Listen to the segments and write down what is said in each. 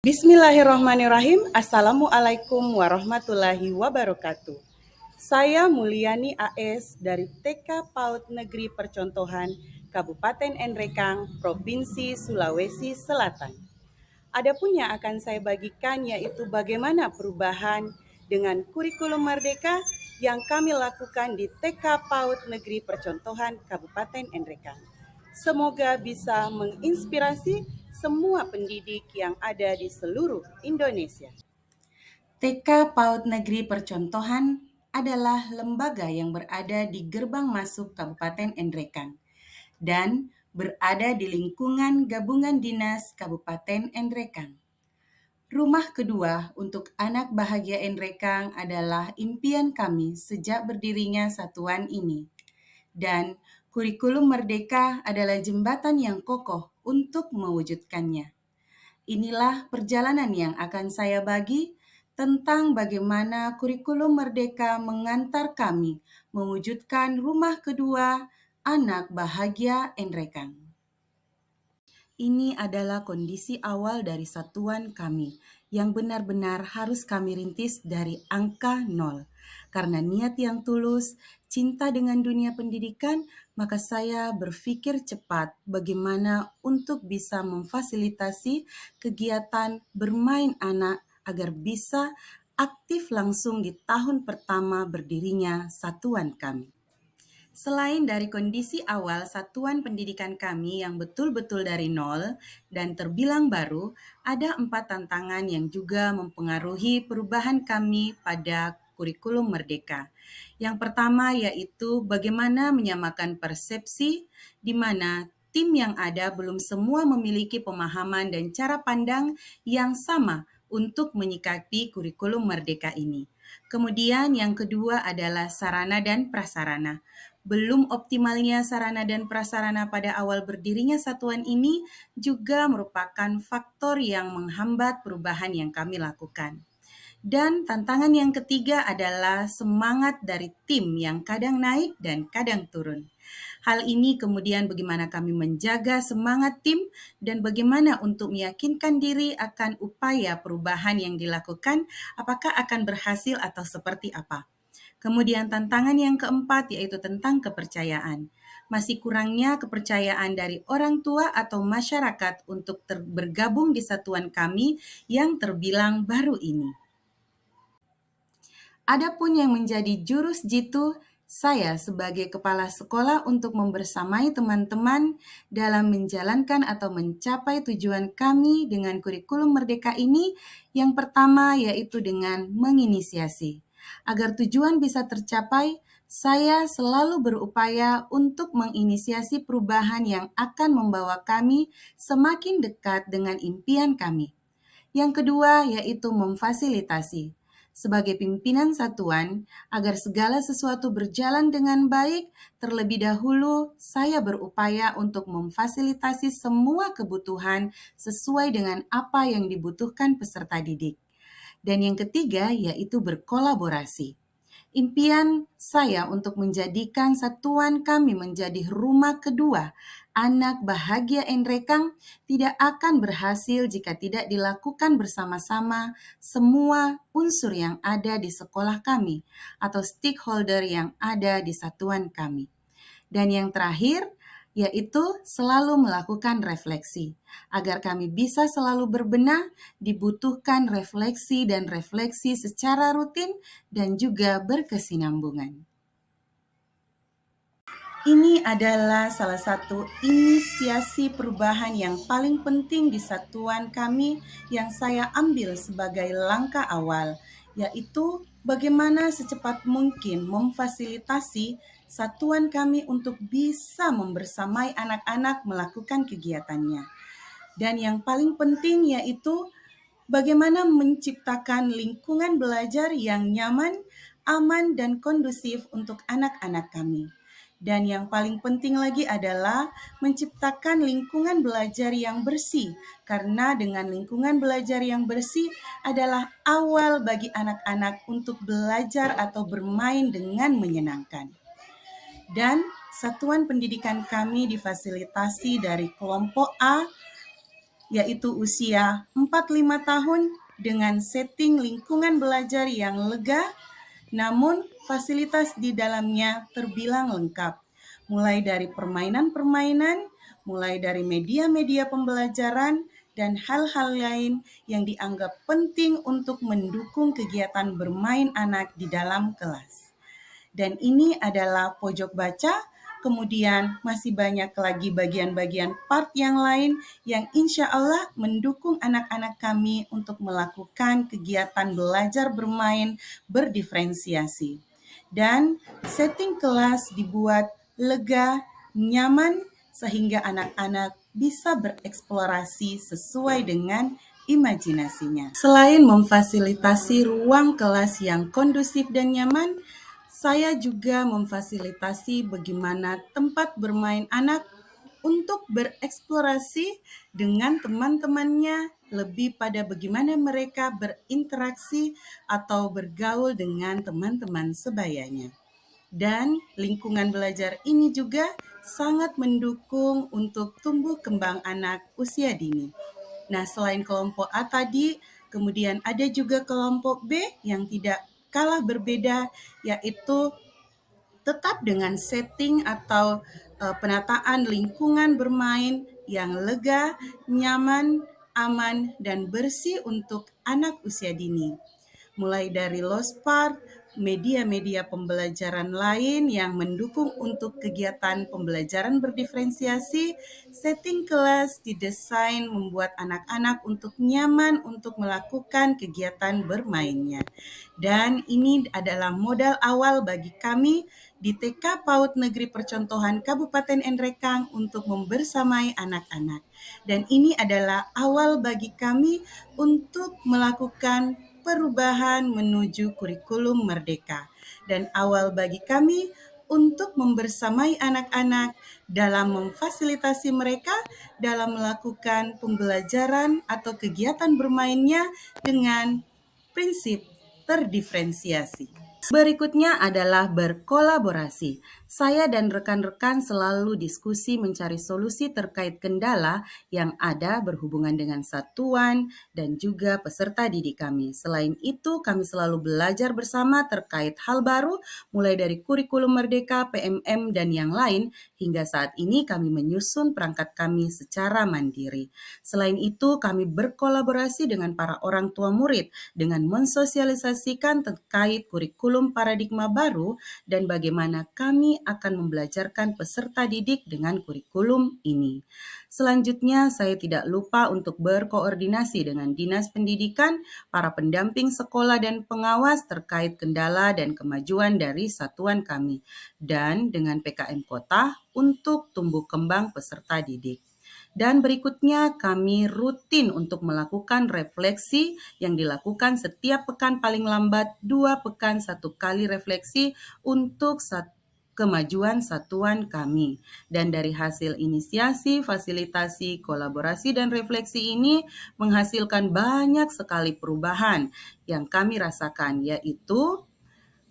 Bismillahirrahmanirrahim. Assalamualaikum warahmatullahi wabarakatuh. Saya Mulyani AS dari TK PAUD Negeri Percontohan Kabupaten Enrekang, Provinsi Sulawesi Selatan. Adapun yang akan saya bagikan yaitu bagaimana perubahan dengan kurikulum Merdeka yang kami lakukan di TK PAUD Negeri Percontohan Kabupaten Enrekang. Semoga bisa menginspirasi semua pendidik yang ada di seluruh Indonesia. TK PAUD Negeri Percontohan adalah lembaga yang berada di gerbang masuk Kabupaten Enrekang dan berada di lingkungan Gabungan Dinas Kabupaten Enrekang. Rumah kedua untuk anak bahagia Enrekang adalah impian kami sejak berdirinya satuan ini. Dan kurikulum Merdeka adalah jembatan yang kokoh untuk mewujudkannya. Inilah perjalanan yang akan saya bagi tentang bagaimana kurikulum Merdeka mengantar kami mewujudkan rumah kedua anak bahagia Enrekang. Ini adalah kondisi awal dari satuan kami yang benar-benar harus kami rintis dari angka 0. Karena niat yang tulus, cinta dengan dunia pendidikan, maka saya berpikir cepat bagaimana untuk bisa memfasilitasi kegiatan bermain anak agar bisa aktif langsung di tahun pertama berdirinya satuan kami. Selain dari kondisi awal satuan pendidikan kami yang betul-betul dari nol dan terbilang baru, ada 4 tantangan yang juga mempengaruhi perubahan kami pada kurikulum Merdeka. Yang pertama yaitu bagaimana menyamakan persepsi di mana tim yang ada belum semua memiliki pemahaman dan cara pandang yang sama untuk menyikapi kurikulum Merdeka ini. Kemudian yang kedua adalah sarana dan prasarana. Belum optimalnya sarana dan prasarana pada awal berdirinya satuan ini juga merupakan faktor yang menghambat perubahan yang kami lakukan. Dan tantangan yang ketiga adalah semangat dari tim yang kadang naik dan kadang turun. Hal ini kemudian bagaimana kami menjaga semangat tim dan bagaimana untuk meyakinkan diri akan upaya perubahan yang dilakukan, apakah akan berhasil atau seperti apa. Kemudian tantangan yang keempat yaitu tentang kepercayaan. Masih kurangnya kepercayaan dari orang tua atau masyarakat untuk bergabung di satuan kami yang terbilang baru ini. Adapun yang menjadi jurus jitu saya sebagai kepala sekolah untuk membersamai teman-teman dalam menjalankan atau mencapai tujuan kami dengan kurikulum Merdeka ini, yang pertama yaitu dengan menginisiasi. Agar tujuan bisa tercapai, saya selalu berupaya untuk menginisiasi perubahan yang akan membawa kami semakin dekat dengan impian kami. Yang kedua yaitu memfasilitasi. Sebagai pimpinan satuan, agar segala sesuatu berjalan dengan baik, terlebih dahulu saya berupaya untuk memfasilitasi semua kebutuhan sesuai dengan apa yang dibutuhkan peserta didik. Dan yang ketiga yaitu berkolaborasi. Impian saya untuk menjadikan satuan kami menjadi rumah kedua anak bahagia Enrekang tidak akan berhasil jika tidak dilakukan bersama-sama semua unsur yang ada di sekolah kami atau stakeholder yang ada di satuan kami. Dan yang terakhir, yaitu selalu melakukan refleksi. Agar kami bisa selalu berbenah, dibutuhkan refleksi dan refleksi secara rutin dan juga berkesinambungan. Ini adalah salah satu inisiasi perubahan yang paling penting di satuan kami yang saya ambil sebagai langkah awal, yaitu bagaimana secepat mungkin memfasilitasi satuan kami untuk bisa membersamai anak-anak melakukan kegiatannya. Dan yang paling penting yaitu bagaimana menciptakan lingkungan belajar yang nyaman, aman, dan kondusif untuk anak-anak kami. Dan yang paling penting lagi adalah menciptakan lingkungan belajar yang bersih, karena dengan lingkungan belajar yang bersih adalah awal bagi anak-anak untuk belajar atau bermain dengan menyenangkan. Dan satuan pendidikan kami difasilitasi dari kelompok A yaitu usia 4-5 tahun dengan setting lingkungan belajar yang lega, namun fasilitas di dalamnya terbilang lengkap, mulai dari permainan-permainan, mulai dari media-media pembelajaran, dan hal-hal lain yang dianggap penting untuk mendukung kegiatan bermain anak di dalam kelas. Dan ini adalah pojok baca, kemudian masih banyak lagi bagian-bagian part yang lain yang insya Allah mendukung anak-anak kami untuk melakukan kegiatan belajar bermain berdiferensiasi. Dan setting kelas dibuat lega, nyaman, sehingga anak-anak bisa bereksplorasi sesuai dengan imajinasinya. Selain memfasilitasi ruang kelas yang kondusif dan nyaman, saya juga memfasilitasi bagaimana tempat bermain anak untuk bereksplorasi dengan teman-temannya, lebih pada bagaimana mereka berinteraksi atau bergaul dengan teman-teman sebayanya. Dan lingkungan belajar ini juga sangat mendukung untuk tumbuh kembang anak usia dini. Nah, selain kelompok A tadi, kemudian ada juga kelompok B yang tidak kalah berbeda, yaitu tetap dengan setting atau penataan lingkungan bermain yang lega, nyaman, aman, dan bersih untuk anak usia dini. Mulai dari Lost Park, media-media pembelajaran lain yang mendukung untuk kegiatan pembelajaran berdiferensiasi, setting kelas didesain membuat anak-anak untuk nyaman untuk melakukan kegiatan bermainnya. Dan ini adalah modal awal bagi kami di TK PAUD Negeri Percontohan Kabupaten Nrekang untuk membersamai anak-anak. Dan ini adalah awal bagi kami untuk melakukan perubahan menuju kurikulum merdeka. Dan awal bagi kami untuk membersamai anak-anak dalam memfasilitasi mereka dalam melakukan pembelajaran atau kegiatan bermainnya dengan prinsip terdiferensiasi. Berikutnya adalah berkolaborasi. Saya dan rekan-rekan selalu diskusi mencari solusi terkait kendala yang ada berhubungan dengan satuan dan juga peserta didik kami. Selain itu, kami selalu belajar bersama terkait hal baru, mulai dari kurikulum merdeka, PMM, dan yang lain, hingga saat ini kami menyusun perangkat kami secara mandiri. Selain itu, kami berkolaborasi dengan para orang tua murid dengan mensosialisasikan terkait kurikulum paradigma baru dan bagaimana kami akan membelajarkan peserta didik dengan kurikulum ini. Selanjutnya, saya tidak lupa untuk berkoordinasi dengan Dinas Pendidikan, para pendamping sekolah dan pengawas terkait kendala dan kemajuan dari satuan kami, dan dengan PKM Kota untuk tumbuh kembang peserta didik. Dan berikutnya kami rutin untuk melakukan refleksi yang dilakukan setiap pekan paling lambat 2 pekan 1 kali refleksi untuk kemajuan satuan kami. Dan dari hasil inisiasi, fasilitasi, kolaborasi, dan refleksi ini menghasilkan banyak sekali perubahan yang kami rasakan, yaitu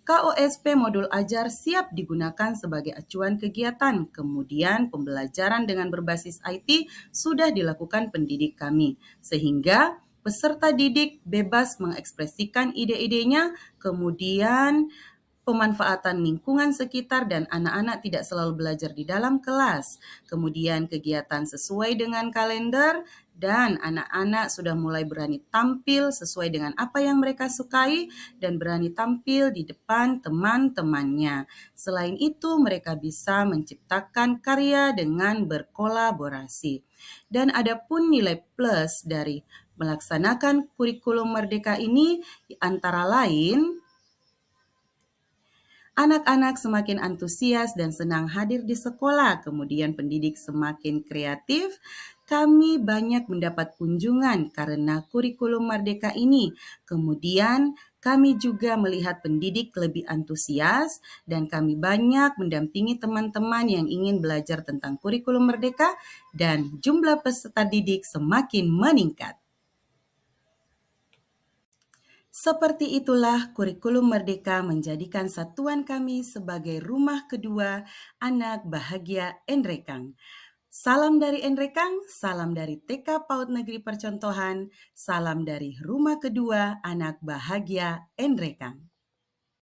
KOSP modul ajar siap digunakan sebagai acuan kegiatan. Kemudian pembelajaran dengan berbasis IT sudah dilakukan pendidik kami, sehingga peserta didik bebas mengekspresikan ide-idenya, kemudian pemanfaatan lingkungan sekitar dan anak-anak tidak selalu belajar di dalam kelas. Kemudian kegiatan sesuai dengan kalender dan anak-anak sudah mulai berani tampil sesuai dengan apa yang mereka sukai dan berani tampil di depan teman-temannya. Selain itu, mereka bisa menciptakan karya dengan berkolaborasi. Dan adapun nilai plus dari melaksanakan kurikulum merdeka ini antara lain anak-anak semakin antusias dan senang hadir di sekolah, kemudian pendidik semakin kreatif. Kami banyak mendapat kunjungan karena kurikulum merdeka ini. Kemudian kami juga melihat pendidik lebih antusias dan kami banyak mendampingi teman-teman yang ingin belajar tentang kurikulum merdeka dan jumlah peserta didik semakin meningkat. Seperti itulah kurikulum merdeka menjadikan satuan kami sebagai rumah kedua anak bahagia Nrekang. Salam dari Enrekang, salam dari TK PAUD Negeri Percontohan, salam dari Rumah Kedua Anak Bahagia Enrekang.